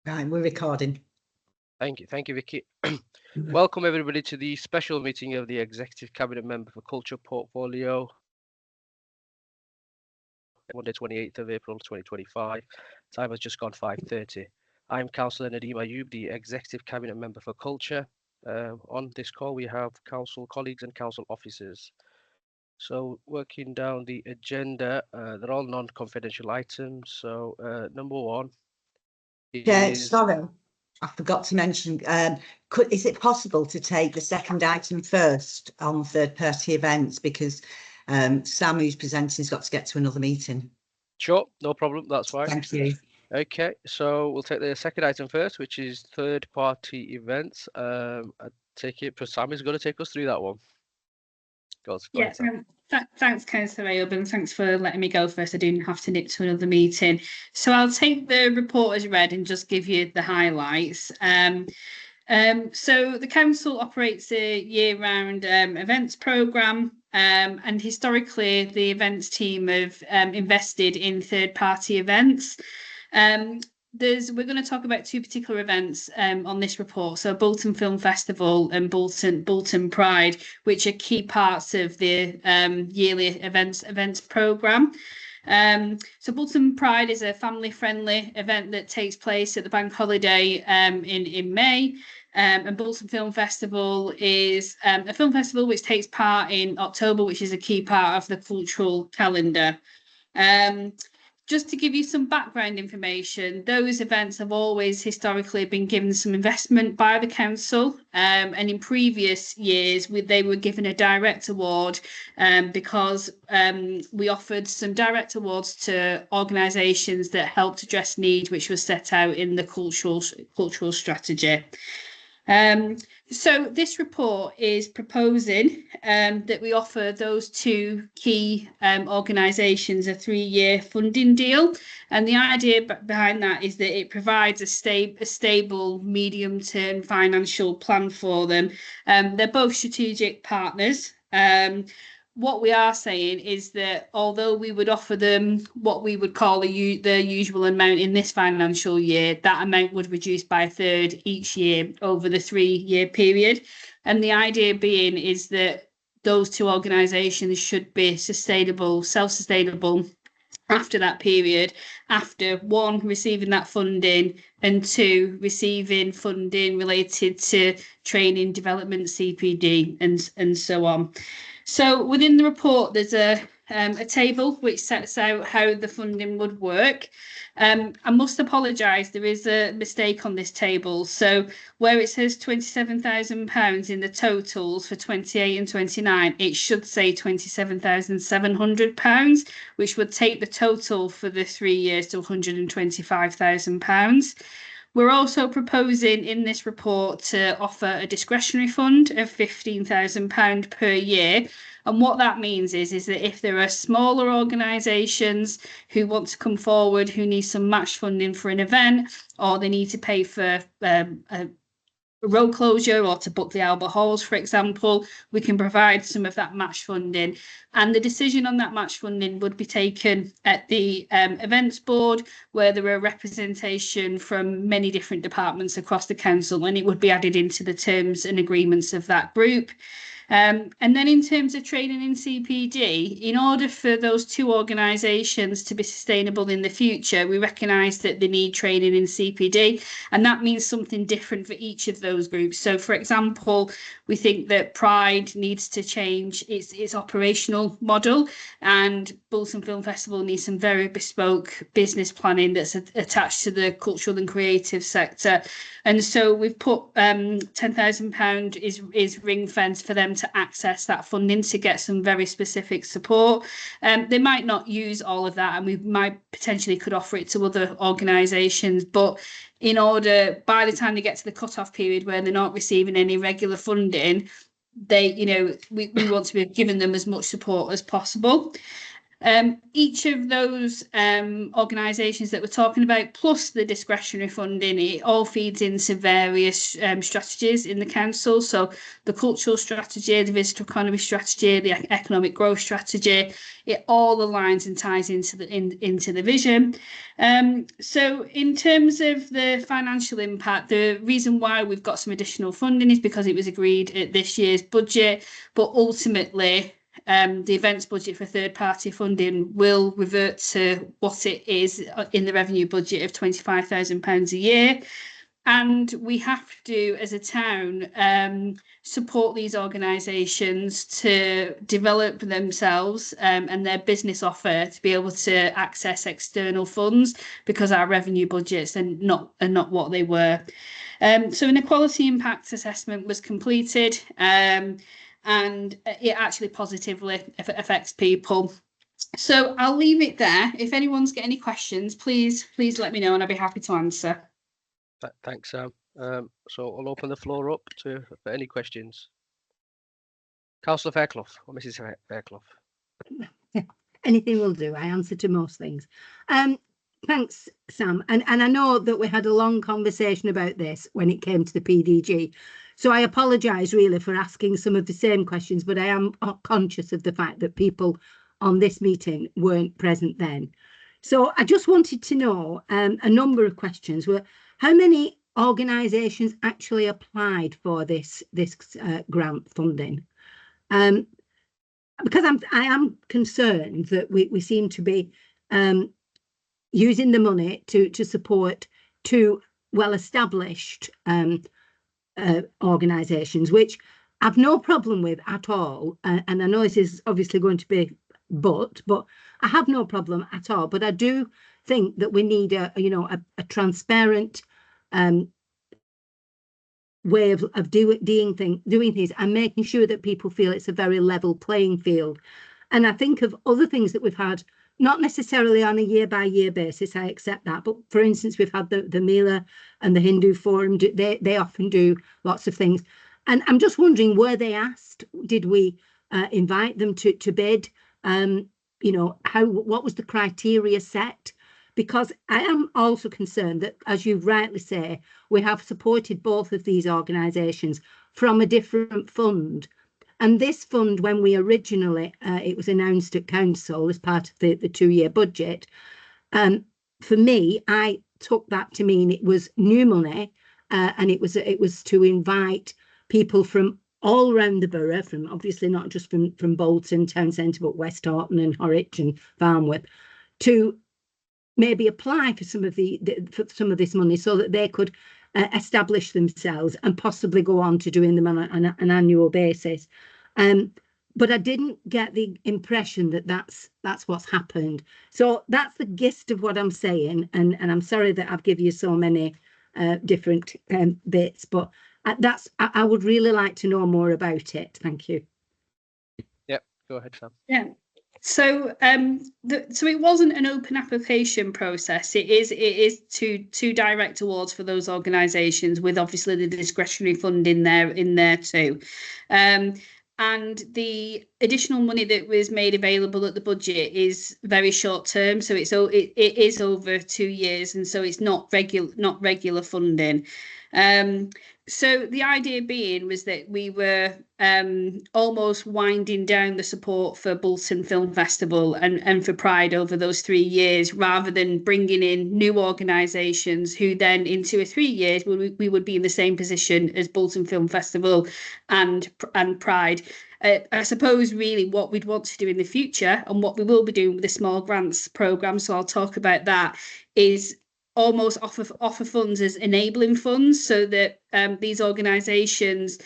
Right, we're recording. Thank you, Vicky. Welcome everybody to the special meeting of the Executive Cabinet Member for Culture Portfolio, Monday 28th of April 2025. Time has just gone 5:30. I'm Councillor Nadeem Ayoub, the Executive Cabinet Member for Culture. On this call we have council colleagues and council officers. So working down the agenda, they're all non-confidential items. So number one is... Sorry, I forgot to mention, is it possible to take the second item first on third-party events, because Sam, who's presenting, has got to get to another meeting. Sure, no problem, that's fine. Thank you. Okay, so we'll take the second item first, which is third-party events. I take it Sam is going to take us through that one. Yes, thanks, Councillor Ayoub, and thanks for letting me go first. I do have to nip to another meeting. So I'll take the report as read and just give you the highlights. So the council operates a year-round events programme, and historically the events team have invested in third-party events. We're going to talk about two particular events on this report. So Bolton Film Festival and Bolton Pride, which are key parts of the yearly events programme. So Bolton Pride is a family-friendly event that takes place at the bank holiday in May. And Bolton Film Festival is a film festival which takes part in October, which is a key part of the cultural calendar. Just to give you some background information, those events have always historically been given some investment by the council, and in previous years they were given a direct award because we offered some direct awards to organisations that helped address needs which was set out in the cultural strategy. So this report is proposing that we offer those two key organisations a 3-year funding deal. And the idea behind that is that it provides a stable medium-term financial plan for them. They're both strategic partners. What we are saying is that although we would offer them what we would call the usual amount in this financial year, that amount would reduce by a third each year over the 3-year period. And the idea being is that those two organisations should be self-sustainable after that period, after one, receiving that funding, and two, receiving funding related to training, development, CPD, and so on. So within the report, there's a table which sets out how the funding would work. I must apologise, there is a mistake on this table. So where it says £27,000 in the totals for 28 and 29, it should say £27,700, which would take the total for the 3 years to £125,000. We're also proposing in this report to offer a discretionary fund of £15,000 per year. And what that means is that if there are smaller organisations who want to come forward, who need some match funding for an event, or they need to pay for a road closure or to book the Albert Halls, for example, we can provide some of that match funding. And the decision on that match funding would be taken at the events board, where there are representation from many different departments across the council, and it would be added into the terms and agreements of that group. And then in terms of training in CPD, in order for those two organisations to be sustainable in the future, we recognise that they need training in CPD, and that means something different for each of those groups. So, for example, we think that Pride needs to change its operational model, and Bolton Film Festival needs some very bespoke business planning that's attached to the cultural and creative sector. And so we've put £10,000 is ring fence for them to access that funding to get some very specific support. They might not use all of that, and we might potentially could offer it to other organisations, but in order, by the time they get to the cut-off period where they're not receiving any regular funding, we want to be giving them as much support as possible. Each of those organisations that we're talking about, plus the discretionary funding, it all feeds into various strategies in the council. So the cultural strategy, the visitor economy strategy, the economic growth strategy, it all aligns and ties into the vision. So in terms of the financial impact, the reason why we've got some additional funding is because it was agreed at this year's budget, but ultimately the events budget for third-party funding will revert to what it is in the revenue budget of £25,000 a year. And we have to, as a town, support these organisations to develop themselves and their business offer to be able to access external funds, because our revenue budgets are not what they were. So an equality impact assessment was completed, and it actually positively affects people. So I'll leave it there. If anyone's got any questions, please let me know and I'll be happy to answer. Thanks, Sam. So I'll open the floor up for any questions. Councillor Fairclough or Mrs. Fairclough. Anything will do. I answer to most things. Thanks, Sam. And I know that we had a long conversation about this when it came to the PDG. So I apologise really for asking some of the same questions, but I am conscious of the fact that people on this meeting weren't present then. So I just wanted to know a number of questions were, how many organisations actually applied for this grant funding? Because I am concerned that we seem to be using the money to support two well-established organisations, which I've no problem with at all. And I know this is obviously going to be but I have no problem at all. But I do think that we need a transparent way of doing things and making sure that people feel it's a very level playing field. And I think of other things that we've had, not necessarily on a year-by-year basis, I accept that, but for instance, we've had the Mila and the Hindu Forum, they often do lots of things. And I'm just wondering, were they asked? Did we invite them to bid? What was the criteria set? Because I am also concerned that, as you rightly say, we have supported both of these organisations from a different fund. And this fund, when we originally, it was announced at council as part of the 2-year budget, for me, I took that to mean it was new money, and it was to invite people from all around the borough, from obviously not just from Bolton town centre, but West Horton and Horwich and Farnworth, to maybe apply for some of this money so that they could establish themselves and possibly go on to doing them on an annual basis. But I didn't get the impression that that's what's happened. So that's the gist of what I'm saying, and I'm sorry that I've given you so many different bits, but I would really like to know more about it. Thank you. Yep, go ahead, Sam. Yeah. So so it wasn't an open application process. It is to direct awards for those organisations, with obviously the discretionary fund in there too. And the additional money that was made available at the budget is very short term, so it is over 2 years, and so it's not regular funding. So the idea being was that we were almost winding down the support for Bolton Film Festival and for Pride over those 3 years, rather than bringing in new organisations who then in 2 or 3 years we would be in the same position as Bolton Film Festival and Pride. I suppose really what we'd want to do in the future, and what we will be doing with the small grants programme, so I'll talk about that, is almost offer funds as enabling funds, so that these organisations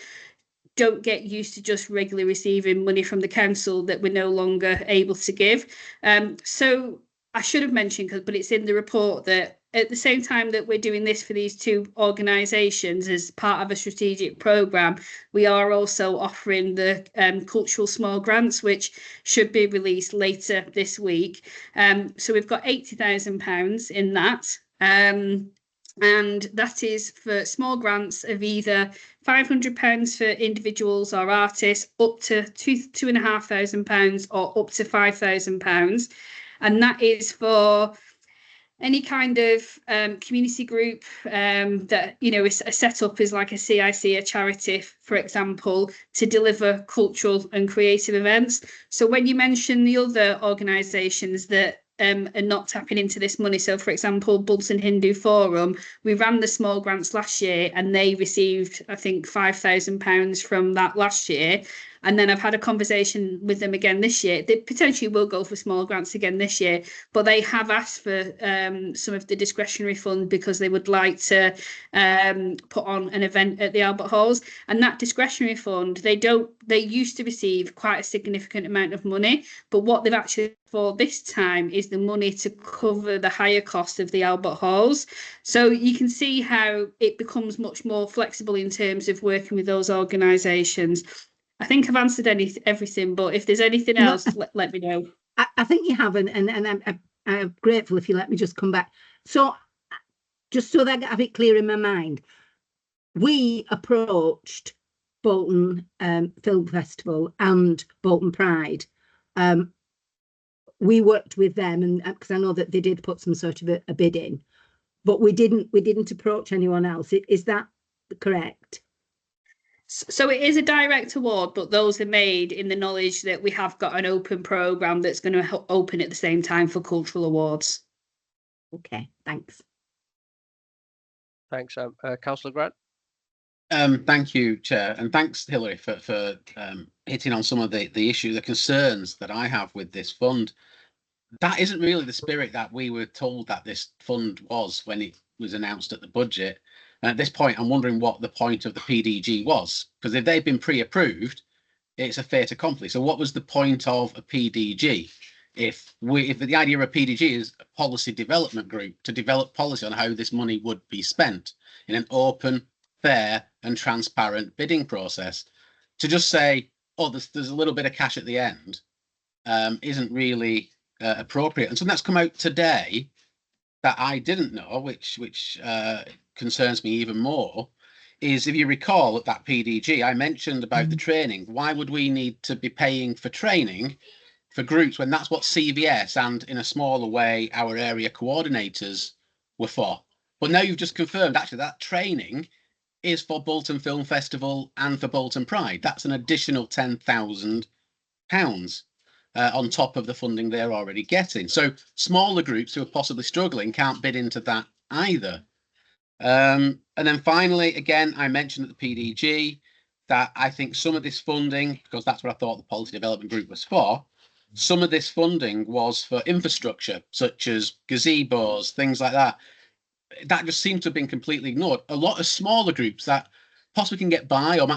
don't get used to just regularly receiving money from the council that we're no longer able to give. So I should have mentioned, but it's in the report, that at the same time that we're doing this for these two organisations as part of a strategic programme, we are also offering the cultural small grants, which should be released later this week. So we've got £80,000 in that. and that is for small grants of either £500 for individuals or artists, up to £2,500 or up to £5,000. And that is for any kind of community group that, you know, is set up as like a CIC, a charity, for example, to deliver cultural and creative events. So when you mention the other organisations that are not tapping into this money, so for example, Bolton Hindu Forum, we ran the small grants last year and they received, I think, £5,000 from that last year. And then I've had a conversation with them again this year. They potentially will go for small grants again this year, but they have asked for some of the discretionary fund because they would like to put on an event at the Albert Halls. And that discretionary fund, they used to receive quite a significant amount of money, but what they've actually for this time is the money to cover the higher cost of the Albert Halls. So you can see how it becomes much more flexible in terms of working with those organisations. I think I've answered everything, but if there's anything else, let me know. I think you haven't, and I'm grateful if you let me just come back. So just so that I have it clear in my mind, we approached Bolton Film Festival and Bolton Pride. We worked with them, and because I know that they did put some sort of a bid in, but we didn't approach anyone else. Is that correct? So it is a direct award, but those are made in the knowledge that we have got an open programme that's going to open at the same time for cultural awards. Okay, thanks. Thanks, Councillor Grant. Thank you, Chair, and thanks, Hilary, for hitting on some of the issue, the concerns that I have with this fund. That isn't really the spirit that we were told that this fund was when it was announced at the budget. And at this point, I'm wondering what the point of the PDG was, because if they've been pre-approved, it's a fait accompli. So what was the point of a PDG? If the idea of a PDG is a policy development group to develop policy on how this money would be spent in an open, fair and transparent bidding process, to just say, oh, there's a little bit of cash at the end, isn't really appropriate. And something that's come out today that I didn't know, which concerns me even more, is if you recall at that PDG, I mentioned about the training. Why would we need to be paying for training for groups when that's what CVS and in a smaller way our area coordinators were for? But now you've just confirmed actually that training is for Bolton Film Festival and for Bolton Pride. That's an additional £10,000 on top of the funding they're already getting. So smaller groups who are possibly struggling can't bid into that either. And then finally, again, I mentioned at the PDG that I think some of this funding, because that's what I thought the policy development group was for, some of this funding was for infrastructure, such as gazebos, things like that. That just seems to have been completely ignored. A lot of smaller groups that possibly can get by, or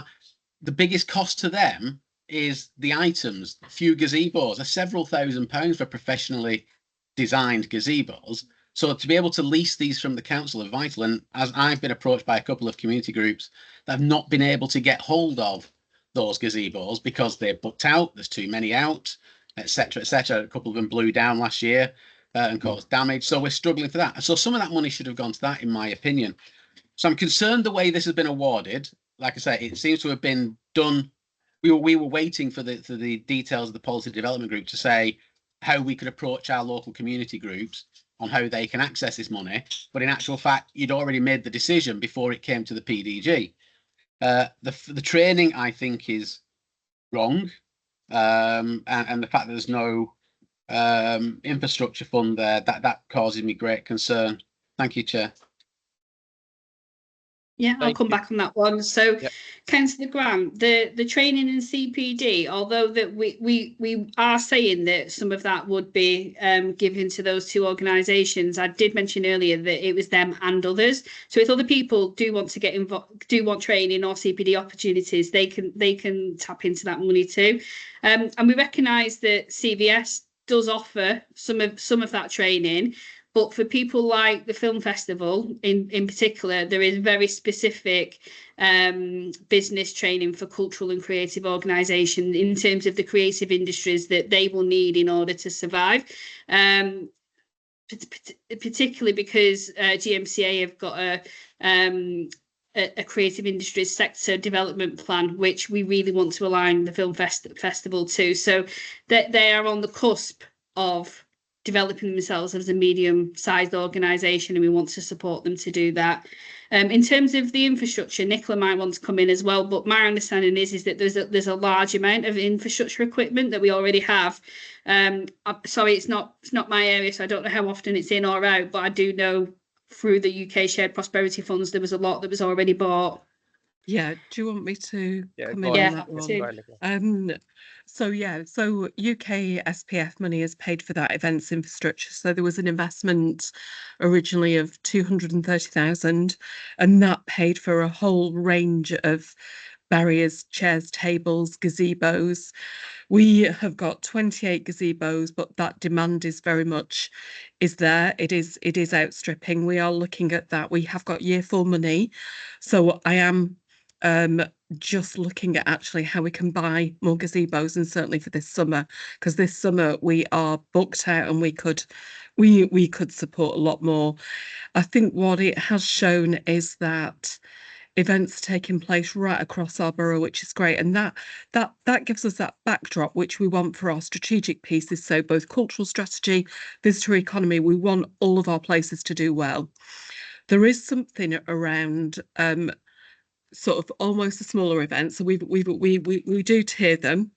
the biggest cost to them is the items. A few gazebos are several £1,000s for professionally designed gazebos. So to be able to lease these from the council are vital. And as I've been approached by a couple of community groups that have not been able to get hold of those gazebos because they're booked out, there's too many out, etc., etc. A couple of them blew down last year and caused damage. So we're struggling for that. So some of that money should have gone to that, in my opinion. So I'm concerned the way this has been awarded. Like I say, it seems to have been done. We were waiting for the details of the policy development group to say how we could approach our local community groups on how they can access this money. But in actual fact, you'd already made the decision before it came to the PDG. The training, I think, is wrong. And the fact that there's no infrastructure fund there, that causes me great concern. Thank you, Chair. Yeah, I'll come back on that one. So, Yep. Councillor Grant, the training in CPD, although that we are saying that some of that would be given to those two organisations, I did mention earlier that it was them and others. So if other people do want to get involved, do want training or CPD opportunities, they can tap into that money too. And we recognise that CVS does offer some of that training. But for people like the film festival in particular, there is very specific business training for cultural and creative organisations in terms of the creative industries that they will need in order to survive. particularly because GMCA have got a creative industries sector development plan, which we really want to align the film festival to. So that they are on the cusp of developing themselves as a medium-sized organisation, and we want to support them to do that. In terms of the infrastructure, Nicola might want to come in as well, but my understanding is that there's a large amount of infrastructure equipment that we already have. Sorry, it's not my area, so I don't know how often it's in or out, but I do know through the UK Shared Prosperity Funds there was a lot that was already bought. Yeah, do you want me to come go in on. on that one? So UK SPF money has paid for that events infrastructure. So there was an investment originally of 230,000, and that paid for a whole range of barriers, chairs, tables, gazebos. We have got 28 gazebos, but that demand is very much there. It is outstripping. We are looking at that. We have got year 4 money. So I am just looking at actually how we can buy more gazebos, and certainly for this summer, because this summer we are booked out and we could support a lot more. I think what it has shown is that events taking place right across our borough, which is great, and that gives us that backdrop which we want for our strategic pieces. So both cultural strategy, visitor economy, we want all of our places to do well. There is something around sort of almost a smaller event, so we do tier them.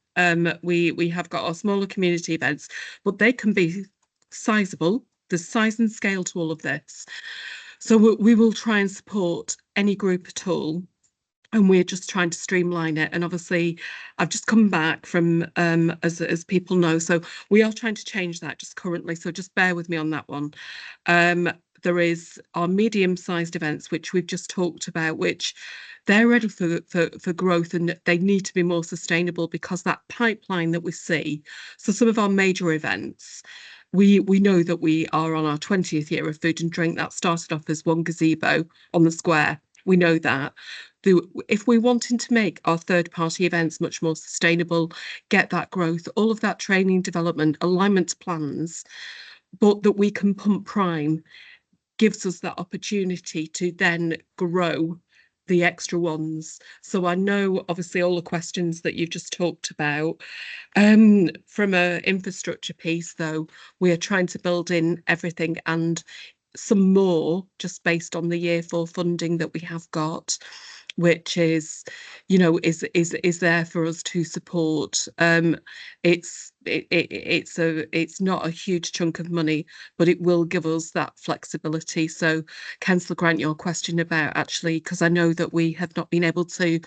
We have got our smaller community events, but they can be sizable. There's size and scale to all of this, so we will try and support any group at all, and we're just trying to streamline it. And obviously I've just come back from as people know, so we are trying to change that just currently, so just bear with me on that one. There is our medium-sized events, which we've just talked about, which they're ready for growth, and they need to be more sustainable because that pipeline that we see. So some of our major events, we know that we are on our 20th year of food and drink. That started off as one gazebo on the square. We know that. If we're wanting to make our third-party events much more sustainable, get that growth, all of that training, development, alignment plans, but that we can pump prime, gives us that opportunity to then grow the extra ones. So I know obviously all the questions that you've just talked about. From an infrastructure piece though, we are trying to build in everything and some more just based on the year 4 funding that we have got, which is, is there for us to support. It's not a huge chunk of money, but it will give us that flexibility. So Councillor Grant, your question about actually, because I know that we have not been able to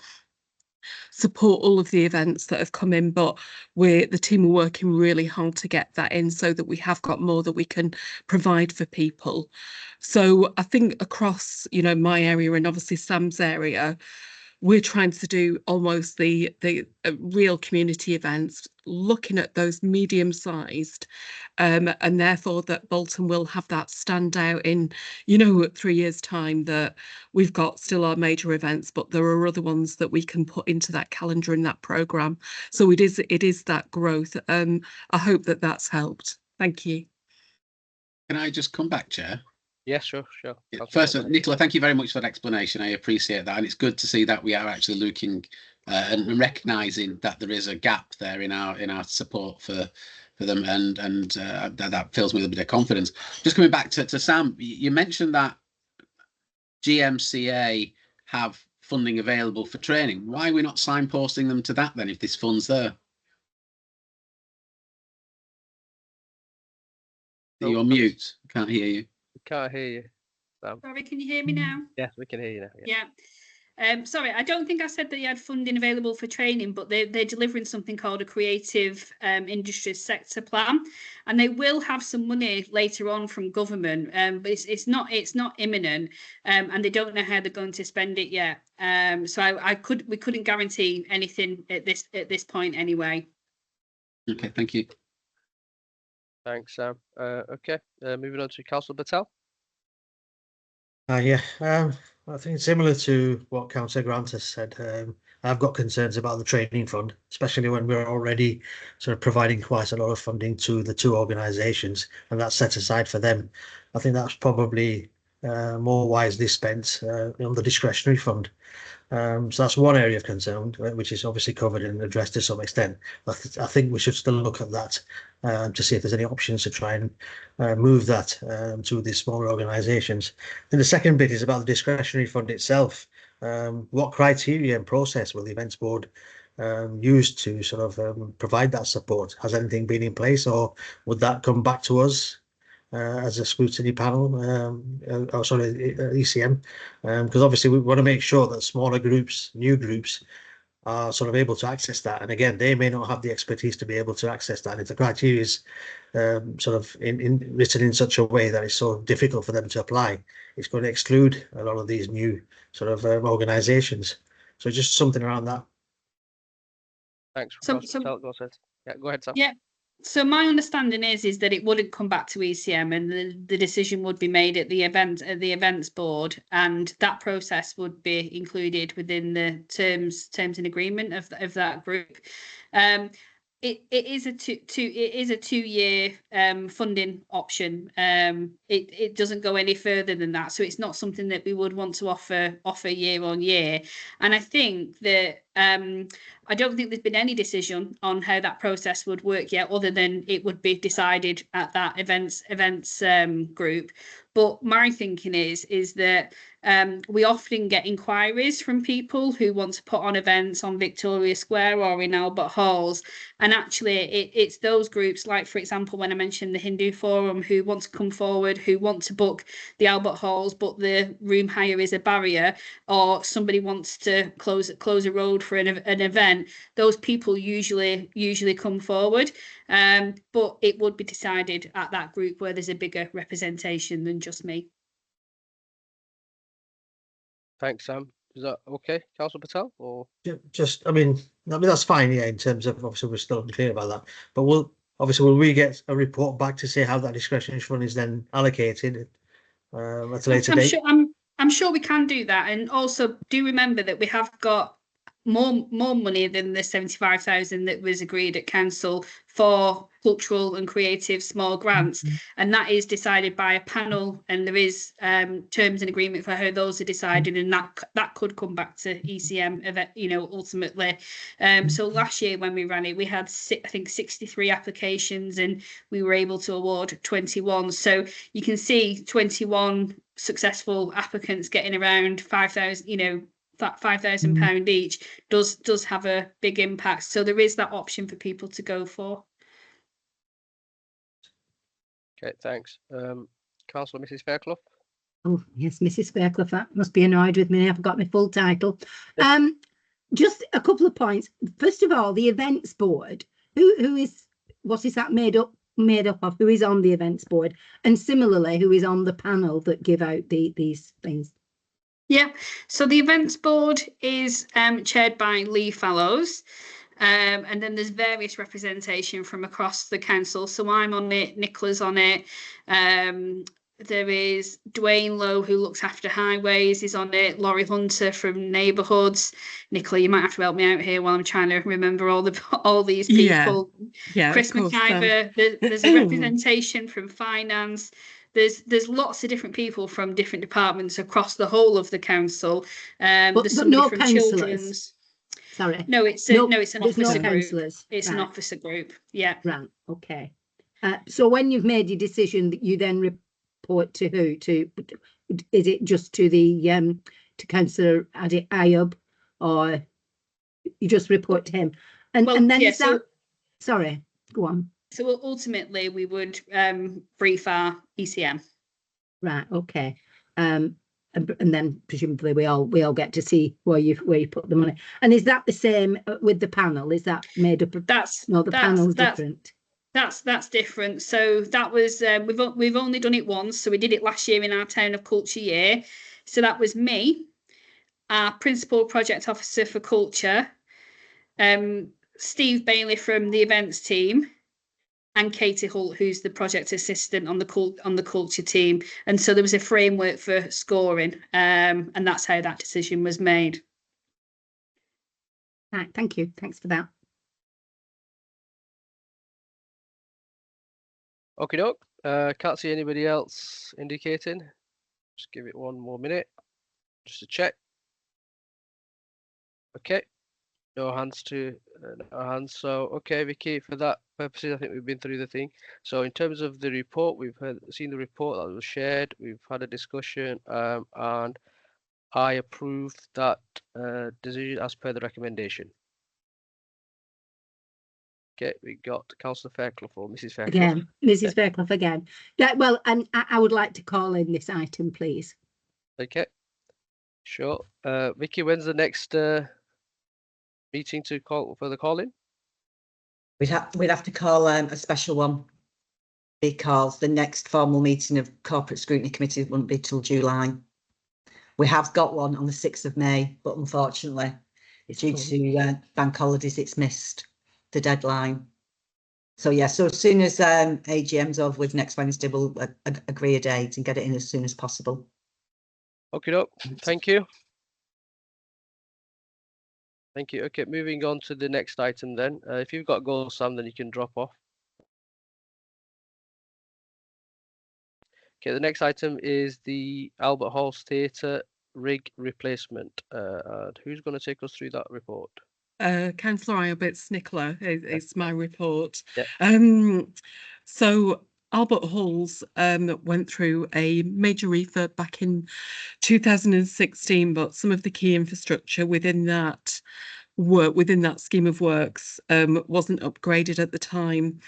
support all of the events that have come in, but the team are working really hard to get that in so that we have got more that we can provide for people. So I think across, my area and obviously Sam's area, we're trying to do almost the real community events, looking at those medium-sized, and therefore that Bolton will have that stand out in, 3 years' time, that we've got still our major events, but there are other ones that we can put into that calendar in that programme. So it is that growth. I hope that that's helped. Thank you. Can I just come back, Chair? Yes, sure. First, Nicola, thank you very much for that explanation. I appreciate that, and it's good to see that we are actually looking and recognising that there is a gap there in our support for them, and that fills me with a bit of confidence. Just coming back to Sam, you mentioned that GMCA have funding available for training. Why are we not signposting them to that then, if this fund's there? You're on mute. Can't hear you. Can't hear you, Sam. Sorry, can you hear me now? Yes, we can hear you now. Yeah. Sorry, I don't think I said that you had funding available for training, but they're delivering something called a creative industries sector plan, and they will have some money later on from government, but it's not imminent, and they don't know how they're going to spend it yet. So we couldn't guarantee anything at this point anyway. Okay, thank you. Thanks, Sam. Okay, moving on to Councillor Patel. I think similar to what Councillor Grant has said, I've got concerns about the training fund, especially when we're already sort of providing quite a lot of funding to the two organisations, and that's set aside for them. I think that's probably more wisely spent on the discretionary fund. So that's one area of concern, which is obviously covered and addressed to some extent. I think we should still look at that to see if there's any options to try and move that to these smaller organisations. And the second bit is about the discretionary fund itself. What criteria and process will the events board use to sort of provide that support? Has anything been in place, or would that come back to us as a scrutiny panel, ECM, because obviously we want to make sure that smaller groups, new groups, are sort of able to access that. And again, they may not have the expertise to be able to access that. If the criteria is sort of written in such a way that it's so difficult for them to apply, it's going to exclude a lot of these new sort of organisations. So just something around that. Thanks. So- Go ahead. Yeah, go ahead, Sam. Yeah. So my understanding is that it wouldn't come back to ECM, and the decision would be made at the events board, and that process would be included within the terms and agreement of that group. It is a 2-year funding option. It doesn't go any further than that, so it's not something that we would want to offer year on year. And I think that I don't think there's been any decision on how that process would work yet, other than it would be decided at that events group. But my thinking is that we often get inquiries from people who want to put on events on Victoria Square or in Albert Halls, and actually it's those groups, like for example when I mentioned the Hindu Forum, who want to come forward, who want to book the Albert Halls, but the room hire is a barrier, or somebody wants to close a road for an event. Those people usually come forward, but it would be decided at that group where there's a bigger representation than just me. Thanks, Sam. Is that okay, Councillor Patel? Or I mean that's fine, yeah. In terms of obviously we're still unclear about that, but will we get a report back to say how that discretionary fund is then allocated at a later date? I'm sure we can do that, and also do remember that we have got more money than the 75,000 that was agreed at council for cultural and creative small grants, and that is decided by a panel, and there is terms and agreement for how those are decided, and that could come back to ECM ultimately. So last year when we ran it, we had I think 63 applications, and we were able to award 21. So you can see 21 successful applicants getting around 5,000, that £5,000 each does have a big impact. So there is that option for people to go for. okay, thanks. Councillor Mrs. Fairclough. Oh yes, Mrs. Fairclough, that must be annoyed with me. I forgot my full title. Just a couple of points. First of all, the events board. What is that made up of? Who is on the events board? And similarly, who is on the panel that give out these things? Yeah, so the events board is chaired by Lee Fallows, and then there's various representation from across the council. So I'm on it, Nicola's on it. There is Dwayne Lowe, who looks after highways, is on it. Laurie Hunter from neighbourhoods. Nicola, you might have to help me out here while I'm trying to remember all these people. Yeah, Chris McIver. There's a representation from finance. There's lots of different people from different departments across the whole of the council. There's somebody no from councillors. children's. Sorry. No, it's an officer group. Councillors. It's right. An officer group. Yeah. Right. Okay. So when you've made your decision, that you then report to who? Is it just to the to Councillor Ayub, or you just report to him? And then yeah, is that? Sorry. Go on. So ultimately, we would brief our ECM. Right. Okay. And then presumably we all get to see where you put the money. And is that the same with the panel? Is that made up of? The panel's different. That's different. So that was we've only done it once. So we did it last year in our Town of Culture year. So that was me, our principal project officer for culture, Steve Bailey from the events team, and Katie Holt, who's the project assistant on the culture team. And so there was a framework for scoring, and that's how that decision was made. Right, thank you. Thanks for that. Okay, doke. Can't see anybody else indicating. Just give it one more minute, just to check. Okay, no hands no hands. So okay, Vicky, for that purposes, I think we've been through the thing. So in terms of the report, we've seen the report that was shared. We've had a discussion, and I approve that decision as per the recommendation. Okay, we got Councillor Fairclough or Mrs. Fairclough. Again, Mrs. Fairclough again. Yeah, well, and I would like to call in this item, please. Okay, sure. Vicky, when's the next meeting to call for the call-in? We'd have to call a special one because the next formal meeting of Corporate Scrutiny Committee wouldn't be till July. We have got one on the 6th of May, but unfortunately, due to bank holidays, it's missed the deadline. So yeah, so as soon as AGM's over with next Wednesday, we'll agree a date and get it in as soon as possible. Okay, doke. Thank you. Thank you. Okay, moving on to the next item then. If you've got goals, Sam, then you can drop off. Okay, the next item is the Albert Hall's Theatre rig replacement. And who's going to take us through that report? Councillor Iobits Nicola is my report. Yeah. So Albert Hall's went through a major refurb back in 2016, but some of the key infrastructure within that scheme of works wasn't upgraded at the time.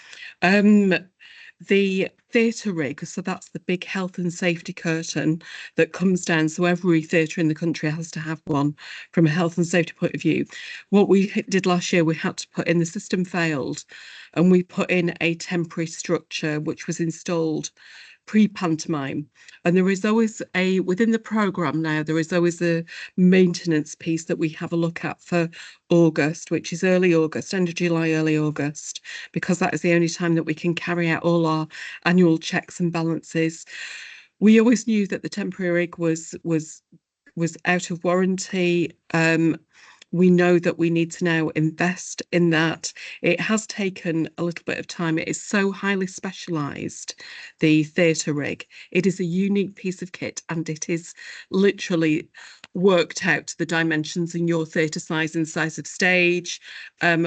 The theatre rig, so that's the big health and safety curtain that comes down. So every theatre in the country has to have one from a health and safety point of view. What we did last year, we had to put in, the system failed, and we put in a temporary structure which was installed pre-pantomime. And there is always within the programme now, there is always a maintenance piece that we have a look at for August, which is early August, end of July, early August, because that is the only time that we can carry out all our annual checks and balances. We always knew that the temporary rig was out of warranty. We know that we need to now invest in that. It has taken a little bit of time. It is so highly specialised, the theatre rig. It is a unique piece of kit, and it is literally worked out to the dimensions in your theatre size and size of stage,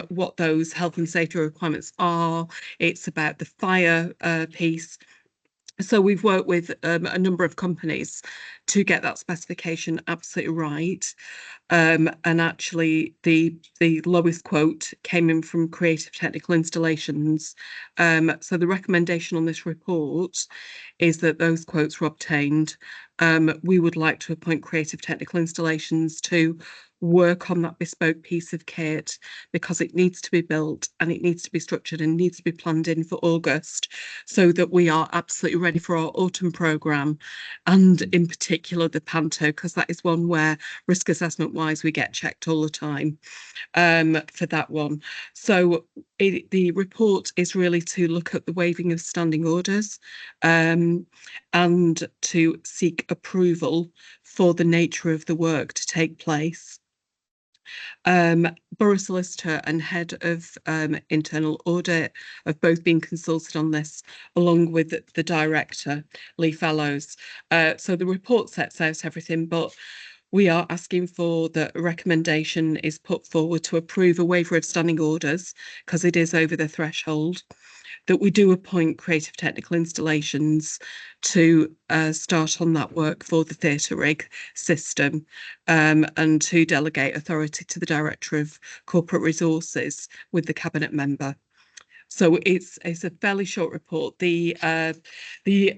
what those health and safety requirements are. It's about the fire piece. So we've worked with a number of companies to get that specification absolutely right. And actually the lowest quote came in from Creative Technical Installations. So the recommendation on this report is that those quotes were obtained. We would like to appoint Creative Technical Installations to work on that bespoke piece of kit, because it needs to be built and it needs to be structured and needs to be planned in for August, so that we are absolutely ready for our autumn programme, and in particular the panto, because that is one where risk assessment wise we get checked all the time for that one. So the report is really to look at the waiving of standing orders and to seek approval for the nature of the work to take place. Borough Solicitor and Head of Internal Audit have both been consulted on this, along with the Director, Lee Fellows. So the report sets out everything, but we are asking for the recommendation is put forward to approve a waiver of standing orders, because it is over the threshold, that we do appoint Creative Technical Installations to start on that work for the theatre rig system, and to delegate authority to the Director of Corporate Resources with the Cabinet member. So it's a fairly short report. The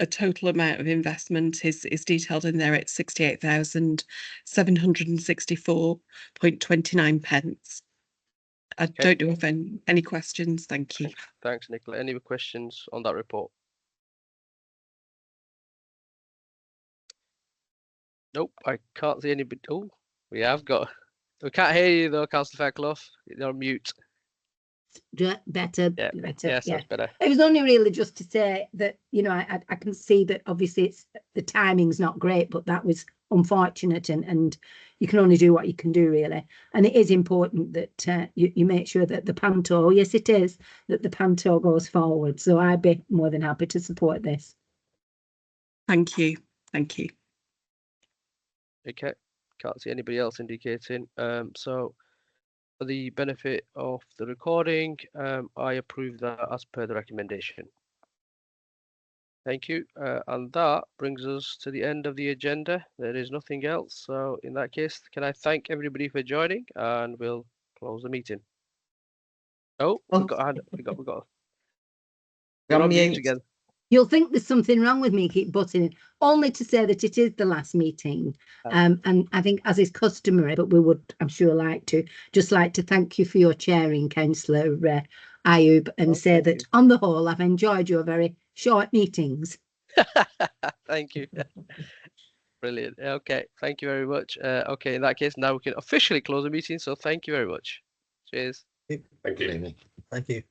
total amount of investment is detailed in there at 68,764.29 pence. I don't know if any questions. Thank you. Thanks, Nicola. Any questions on that report? Nope, I can't see anybody. Oh, we can't hear you though, Councillor Fairclough. You're on mute. Better. Yes, that's better. It was only really just to say that, you know, I can see that obviously the timing's not great, but that was unfortunate, and you can only do what you can do, really. And it is important that you make sure that the Panto, yes, it is, that the Panto goes forward. So I'd be more than happy to support this. Thank you. Thank you. Okay, can't see anybody else indicating. So for the benefit of the recording, I approve that as per the recommendation. Thank you. And that brings us to the end of the agenda. There is nothing else. So in that case, can I thank everybody for joining, and we'll close the meeting. Oh, we got You're on on mute mute. again. You'll think there's something wrong with me, keep butting in, only to say that it is the last meeting. And I think, as is customary, but we would, I'm sure, like to thank you for your chairing, Councillor Ayub, and say thank that you. on the whole, I've enjoyed your very short meetings. Thank you. Brilliant. Okay, thank you very much. Okay, in that case, now we can officially close the meeting. So thank you very much. Cheers. Thank you. Thank you.